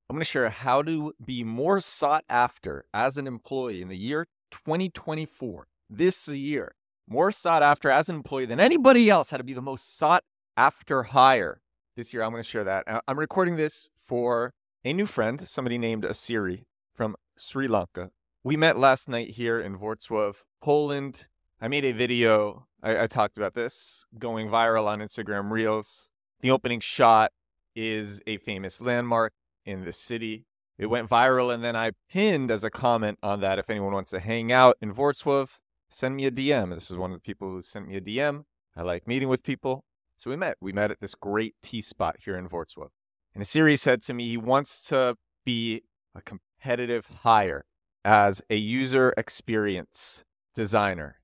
I'm going to share how to be more sought after as an employee in the year 2024. This year, more sought after as an employee than anybody else, how to be the most sought after hire. This year, I'm going to share that. I'm recording this for a new friend, somebody named Asiri from Sri Lanka. We met last night here in Wrocław, Poland. I made a video. I talked about this going viral on Instagram Reels. The opening shot is a famous landmark in the city. It went viral, and then I pinned as a comment on that, if anyone wants to hang out in Wrocław, send me a DM. This is one of the people who sent me a DM. I like meeting with people. So we met. We met at this great tea spot here in Wrocław. And Asiri said to me he wants to be a competitive hire as a user experience designer.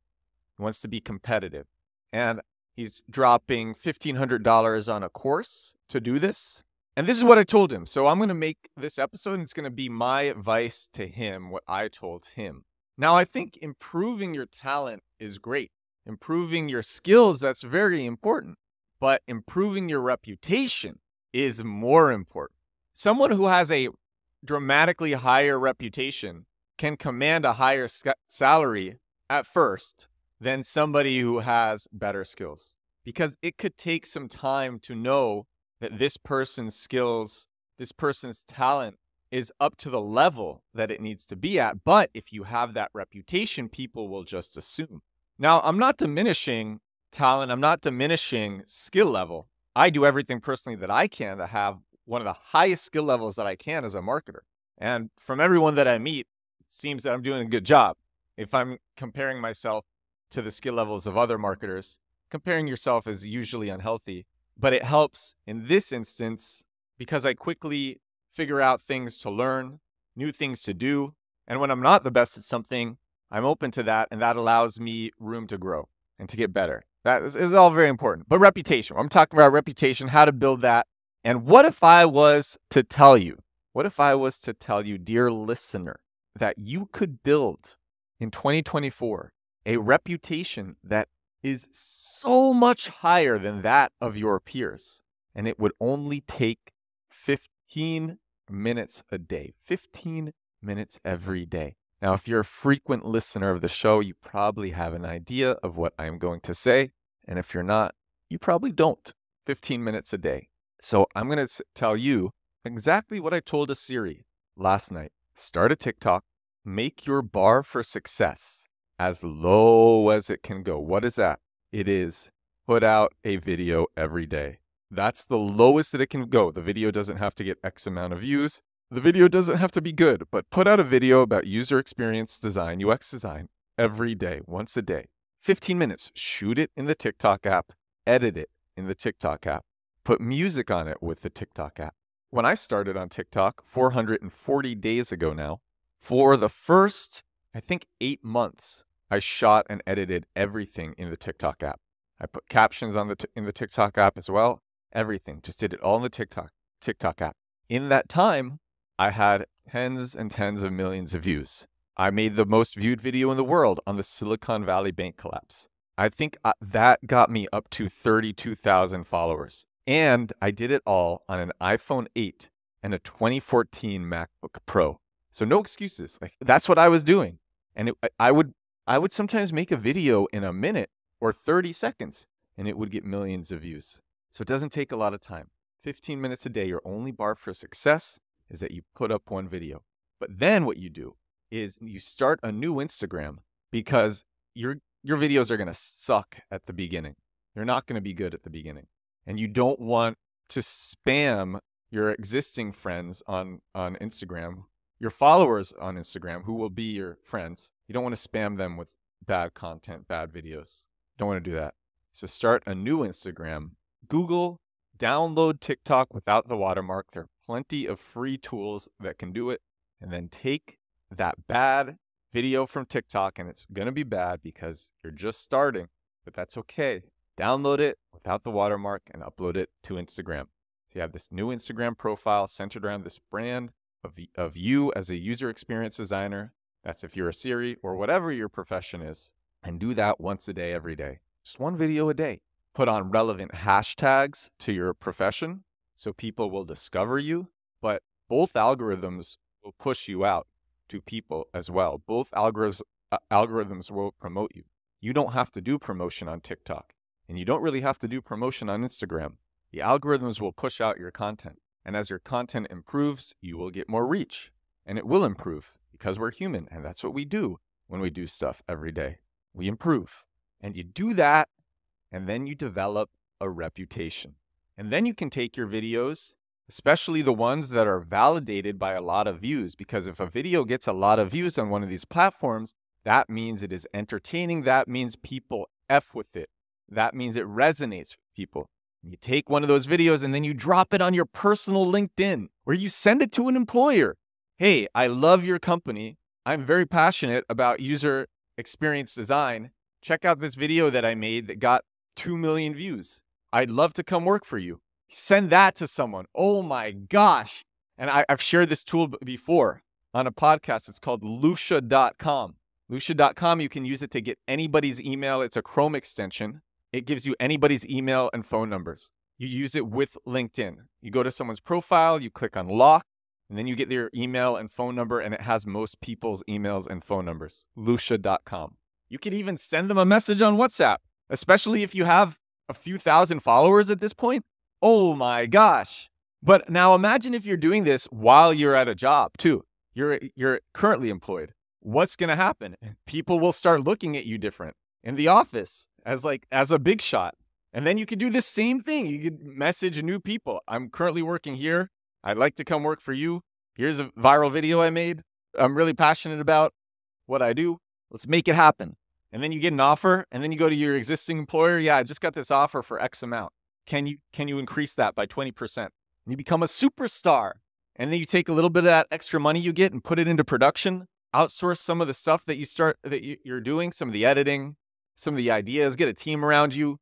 He wants to be competitive. And he's dropping $1,500 on a course to do this. And this is what I told him. So I'm going to make this episode, and it's going to be my advice to him, what I told him. Now, I think improving your talent is great. Improving your skills, that's very important. But improving your reputation is more important. Someone who has a dramatically higher reputation can command a higher salary at first than somebody who has better skills. Because it could take some time to know that this person's skills, this person's talent is up to the level that it needs to be at. But if you have that reputation, people will just assume. Now, I'm not diminishing talent. I'm not diminishing skill level. I do everything personally that I can to have one of the highest skill levels that I can as a marketer. And from everyone that I meet, it seems that I'm doing a good job. If I'm comparing myself to the skill levels of other marketers, comparing yourself is usually unhealthy. But it helps in this instance because I quickly figure out things to learn, new things to do. And when I'm not the best at something, I'm open to that. And that allows me room to grow and to get better. That is all very important. But reputation, I'm talking about reputation, how to build that. And what if I was to tell you, dear listener, that you could build in 2024 a reputation that is so much higher than that of your peers. And it would only take 15 minutes a day, 15 minutes every day. Now, if you're a frequent listener of the show, you probably have an idea of what I'm going to say. And if you're not, you probably don't. 15 minutes a day. So I'm going to tell you exactly what I told Asiri last night. Start a TikTok, make your bar for success as low as it can go. What is that? It is put out a video every day. That's the lowest that it can go. The video doesn't have to get X amount of views. The video doesn't have to be good, but put out a video about user experience design, UX design, every day, once a day. 15 minutes. Shoot it in the TikTok app. Edit it in the TikTok app. Put music on it with the TikTok app. When I started on TikTok 440 days ago now, for the first, I think, 8 months, I shot and edited everything in the TikTok app. I put captions on in the TikTok app as well. Everything. Just did it all in the TikTok app. In that time, I had tens and tens of millions of views. I made the most viewed video in the world on the Silicon Valley bank collapse. I think that got me up to 32,000 followers. And I did it all on an iPhone 8 and a 2014 MacBook Pro. So no excuses. Like, that's what I was doing. And I would sometimes make a video in a minute or 30 seconds, and it would get millions of views. So it doesn't take a lot of time. 15 minutes a day, your only bar for success is that you put up one video. But then what you do is you start a new Instagram, because your videos are going to suck at the beginning. They're not going to be good at the beginning. And you don't want to spam your existing friends on Instagram, your followers on Instagram, who will be your friends. You don't want to spam them with bad content, bad videos. Don't want to do that. So start a new Instagram. Google, download TikTok without the watermark. There are plenty of free tools that can do it. And then take that bad video from TikTok, and it's going to be bad because you're just starting, but that's okay. Download it without the watermark and upload it to Instagram. So you have this new Instagram profile centered around this brand of you as a user experience designer. That's if you're a Siri or whatever your profession is. And do that once a day, every day. Just one video a day. Put on relevant hashtags to your profession so people will discover you. But both algorithms will push you out to people as well. Both algorithms will promote you. You don't have to do promotion on TikTok, and you don't really have to do promotion on Instagram. The algorithms will push out your content. And as your content improves, you will get more reach. And it will improve because we're human. And that's what we do when we do stuff every day. We improve. And you do that, and then you develop a reputation. And then you can take your videos, especially the ones that are validated by a lot of views. Because if a video gets a lot of views on one of these platforms, that means it is entertaining. That means people F with it. That means it resonates with people. You take one of those videos and then you drop it on your personal LinkedIn, or you send it to an employer. Hey, I love your company. I'm very passionate about user experience design. Check out this video that I made that got 2 million views. I'd love to come work for you. Send that to someone. Oh my gosh. And I've shared this tool before on a podcast. It's called Lusha.com. Lusha.com, you can use it to get anybody's email. It's a Chrome extension. It gives you anybody's email and phone numbers. You use it with LinkedIn. You go to someone's profile, you click on lock, and then you get their email and phone number, and it has most people's emails and phone numbers. Lusha.com. You can even send them a message on WhatsApp, especially if you have a few thousand followers at this point. Oh my gosh. But now imagine if you're doing this while you're at a job too. You're currently employed. What's going to happen? People will start looking at you different in the office as a big shot. And then you could do the same thing. You could message new people. I'm currently working here. I'd like to come work for you. Here's a viral video I made. I'm really passionate about what I do. Let's make it happen. And then you get an offer, and then you go to your existing employer. Yeah, I just got this offer for X amount. Can you increase that by 20%? And you become a superstar. And then you take a little bit of that extra money you get and put it into production. Outsource some of the stuff that you're doing, some of the editing, some of the ideas, get a team around you.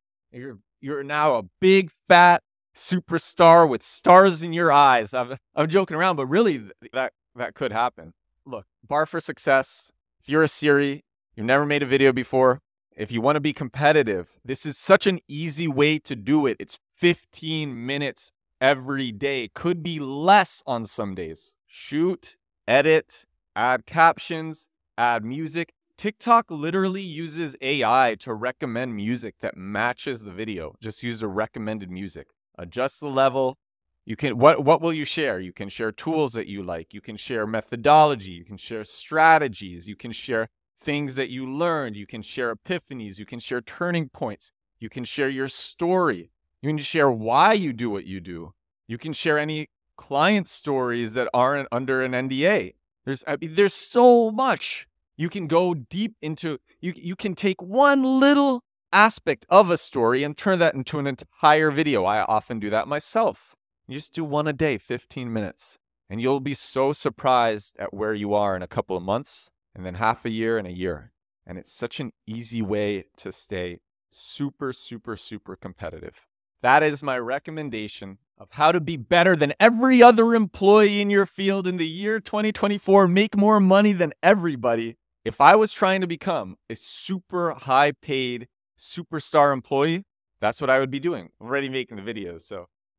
You're now a big, fat superstar with stars in your eyes. I'm joking around, but really that could happen. Look, bar for success. If you're a Siri, you've never made a video before. If you want to be competitive, this is such an easy way to do it. It's 15 minutes every day. Could be less on some days. Shoot, edit, add captions, add music. TikTok literally uses AI to recommend music that matches the video. Just use the recommended music. Adjust the level. You can what will you share? You can share tools that you like. You can share methodology. You can share strategies. You can share things that you learned. You can share epiphanies. You can share turning points. You can share your story. You can share why you do what you do. You can share any client stories that aren't under an NDA. There's so much. You can go deep into, you can take one little aspect of a story and turn that into an entire video. I often do that myself. You just do one a day, 15 minutes. And you'll be so surprised at where you are in a couple of months, and then half a year and a year. And it's such an easy way to stay super, super, super competitive. That is my recommendation of how to be better than every other employee in your field in the year 2024, make more money than everybody. If I was trying to become a super high paid superstar employee, that's what I would be doing. I'm already making the videos.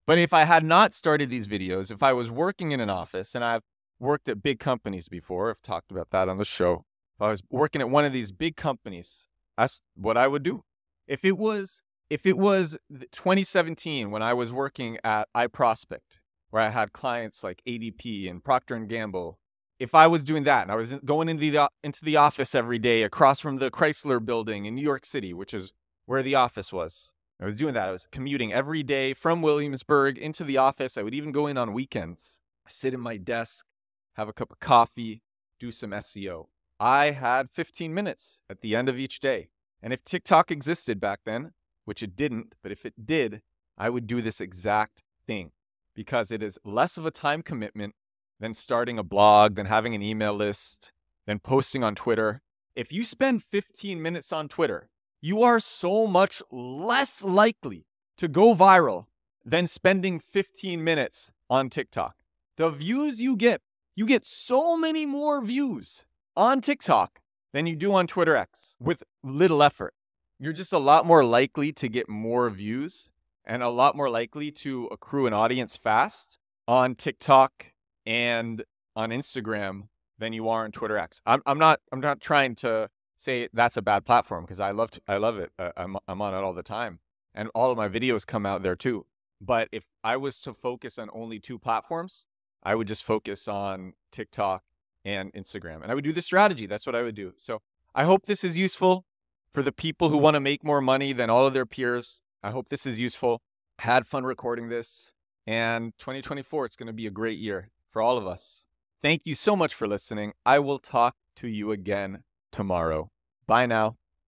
But if I had not started these videos, if I was working in an office, and I've worked at big companies before, I've talked about that on the show. If I was working at one of these big companies, that's what I would do. If it was 2017 when I was working at iProspect, where I had clients like ADP and Procter & Gamble, if I was doing that and I was going into the office every day across from the Chrysler building in New York City, which is where the office was, I was doing that. I was commuting every day from Williamsburg into the office. I would even go in on weekends, sit at my desk, have a cup of coffee, do some SEO. I had 15 minutes at the end of each day. And if TikTok existed back then, which it didn't, but if it did, I would do this exact thing because it is less of a time commitment than starting a blog, than having an email list, than posting on Twitter. If you spend 15 minutes on Twitter, you are so much less likely to go viral than spending 15 minutes on TikTok. The views you get so many more views on TikTok than you do on Twitter X with little effort. You're just a lot more likely to get more views and a lot more likely to accrue an audience fast on TikTok and on Instagram than you are on Twitter X. I'm not trying to say that's a bad platform, because I love it. I'm on it all the time, and all of my videos come out there too. But if I was to focus on only two platforms, I would just focus on TikTok and Instagram, and I would do this strategy. That's what I would do. So I hope this is useful for the people who want to make more money than all of their peers. I hope this is useful. Had fun recording this, and 2024, it's going to be a great year for all of us. Thank you so much for listening. I will talk to you again tomorrow. Bye now.